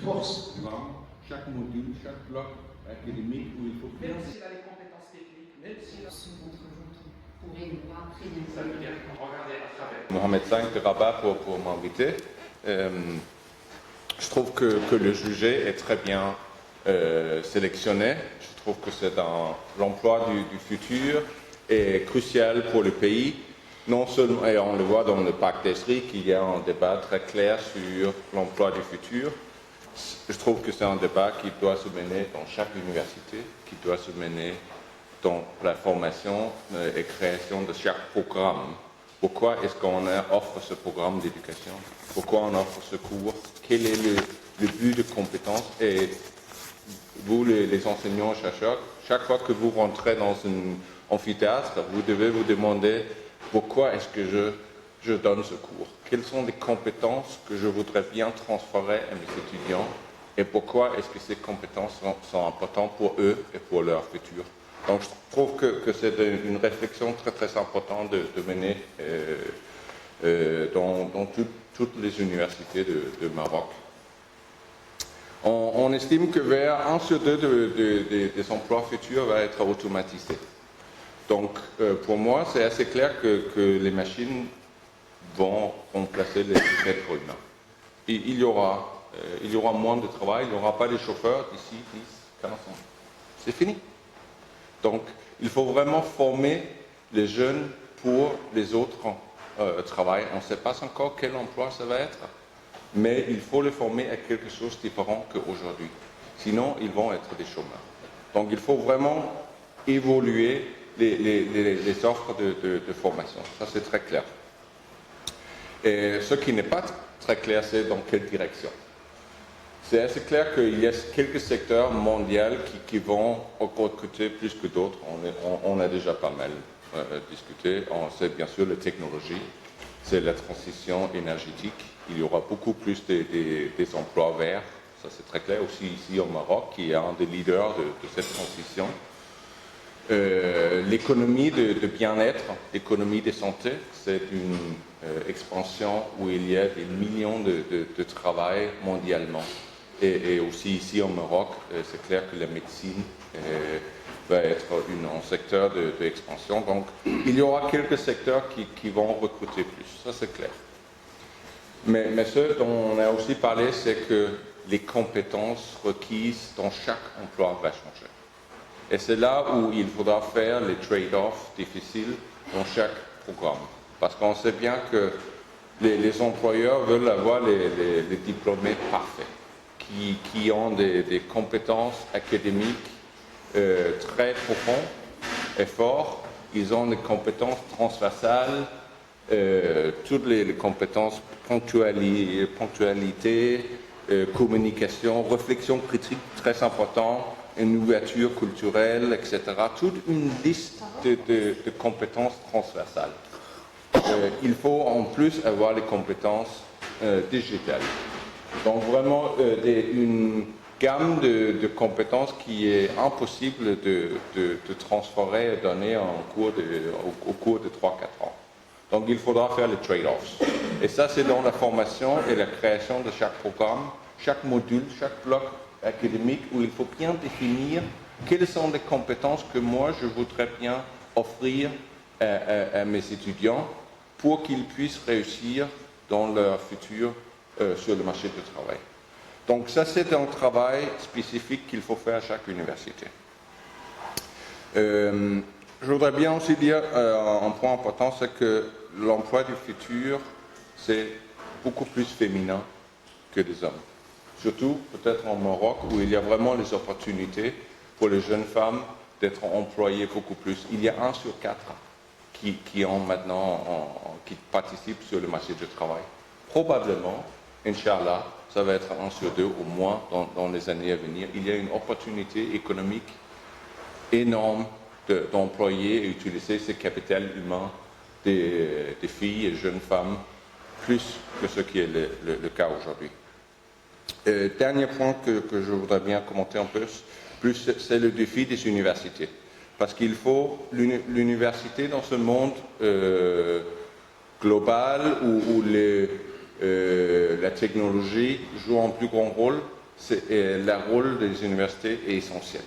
force. Chaque module, chaque bloc académique où il faut... Même s'il a les compétences techniques, même s'il a... Ça veut dire regarder à travers. Mohamed V de Rabat pour m'inviter. Je trouve que le sujet est très bien sélectionné. Je trouve que c'est l'emploi du futur est crucial pour le pays. Non seulement, et on le voit dans le pacte d'Esri, qu'il y a un débat très clair sur l'emploi du futur. Je trouve que c'est un débat qui doit se mener dans chaque université, qui doit se mener dans la formation et création de chaque programme. Pourquoi est-ce qu'on offre ce programme d'éducation? Pourquoi on offre ce cours? Quel est le but de compétences? Et vous, les enseignants-chercheurs, chaque fois que vous rentrez dans un amphithéâtre, vous devez vous demander pourquoi est-ce que je donne ce cours? Quelles sont les compétences que je voudrais bien transférer à mes étudiants? Et pourquoi est-ce que ces compétences sont importantes pour eux et pour leur futur? Donc je trouve que c'est une réflexion très très importante de mener dans toutes les universités de Maroc. On estime que vers 1 sur 2 des emplois futurs va être automatisé. Donc pour moi c'est assez clair que les machines vont remplacer les êtres humains. Il y aura moins de travail, il n'y aura pas de chauffeurs d'ici 10, 15 ans. C'est fini. Donc, il faut vraiment former les jeunes pour les autres travails. On ne sait pas encore quel emploi ça va être, mais il faut les former à quelque chose de différent qu'aujourd'hui. Sinon, ils vont être des chômeurs. Donc, il faut vraiment évoluer les offres de formation. Ça, c'est très clair. Et ce qui n'est pas très clair, c'est dans quelle direction. C'est assez clair qu'il y a quelques secteurs mondiaux qui vont recruter plus que d'autres. On a déjà pas mal discuté. On sait bien sûr la technologie, c'est la transition énergétique. Il y aura beaucoup plus des emplois verts. Ça c'est très clair aussi ici au Maroc, qui est un des leaders de cette transition. L'économie de bien-être, l'économie de santé, c'est une expansion où il y a des millions de travail mondialement. Et aussi ici au Maroc, c'est clair que la médecine va être un secteur d'expansion. Donc, il y aura quelques secteurs qui vont recruter plus, ça c'est clair. Mais ce dont on a aussi parlé, c'est que les compétences requises dans chaque emploi vont changer. Et c'est là où il faudra faire les trade-offs difficiles dans chaque programme. Parce qu'on sait bien que les employeurs veulent avoir les diplômés parfaits. Qui ont des compétences académiques très profondes et fortes. Ils ont des compétences transversales, toutes les compétences ponctualité, communication, réflexion critique très importante, une ouverture culturelle, etc. Toute une liste de compétences transversales. Il faut en plus avoir les compétences digitales. Donc vraiment une gamme de compétences qui est impossible de transférer et donner au cours de 3-4 ans. Donc il faudra faire les trade-offs. Et ça c'est dans la formation et la création de chaque programme, chaque module, chaque bloc académique où il faut bien définir quelles sont les compétences que moi je voudrais bien offrir à mes étudiants pour qu'ils puissent réussir dans leur futur sur le marché du travail. Donc ça, c'est un travail spécifique qu'il faut faire à chaque université. Je voudrais bien aussi dire un point important, c'est que l'emploi du futur, c'est beaucoup plus féminin que des hommes. Surtout peut-être en Maroc, où il y a vraiment les opportunités pour les jeunes femmes d'être employées beaucoup plus. Il y a 1 sur 4 qui ont maintenant, qui participent sur le marché du travail. Probablement, Inch'Allah, ça va être 1 sur 2 au moins dans les années à venir. Il y a une opportunité économique énorme d'employer et utiliser ce capital humain des filles et jeunes femmes, plus que ce qui est le cas aujourd'hui. Dernier point que je voudrais bien commenter un peu plus, c'est le défi des universités. Parce qu'il faut l'université dans ce monde global où la technologie joue un plus grand rôle, le rôle des universités est essentiel.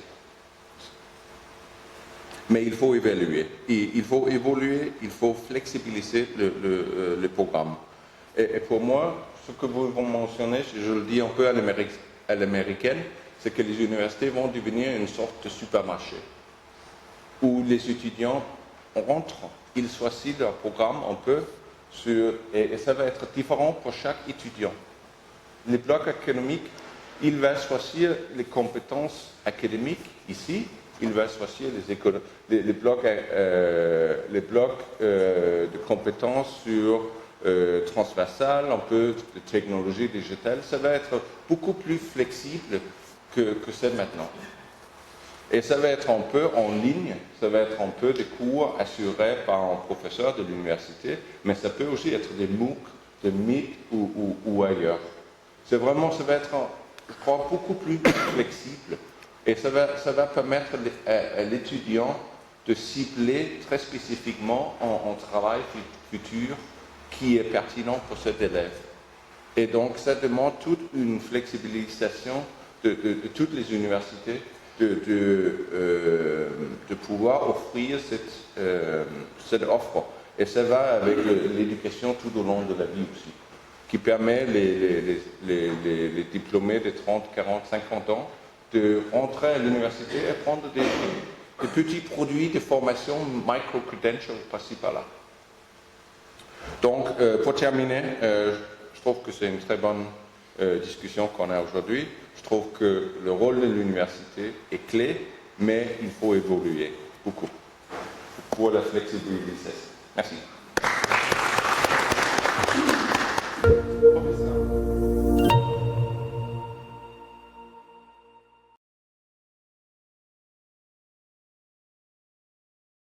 Mais il faut évaluer. Il faut évoluer, il faut flexibiliser le programme. Et pour moi, ce que vous mentionnez, je le dis un peu à l'américaine, c'est que les universités vont devenir une sorte de supermarché où les étudiants rentrent, ils choisissent leur programme un peu et ça va être différent pour chaque étudiant. Les blocs académiques, il va choisir les compétences académiques ici, il va choisir les blocs de compétences sur transversales, un peu de technologie digitale. Ça va être beaucoup plus flexible que c'est maintenant. Et ça va être un peu en ligne, ça va être un peu des cours assurés par un professeur de l'université, mais ça peut aussi être des MOOC, des Meet ou ailleurs. Ça va être, je crois, beaucoup plus flexible. Et ça va permettre à l'étudiant de cibler très spécifiquement un travail futur qui est pertinent pour cet élève. Et donc, ça demande toute une flexibilisation de toutes les universités de pouvoir offrir cette offre. Et ça va avec l'éducation tout au long de la vie aussi, qui permet les diplômés de 30, 40, 50 ans de rentrer à l'université et prendre des petits produits de formation micro-credentials par-ci par-là. Donc, pour terminer, je trouve que c'est une très bonne discussion qu'on a aujourd'hui. Je trouve que le rôle de l'université est clé, mais il faut évoluer beaucoup pour la flexibilisation. Merci. Professeur.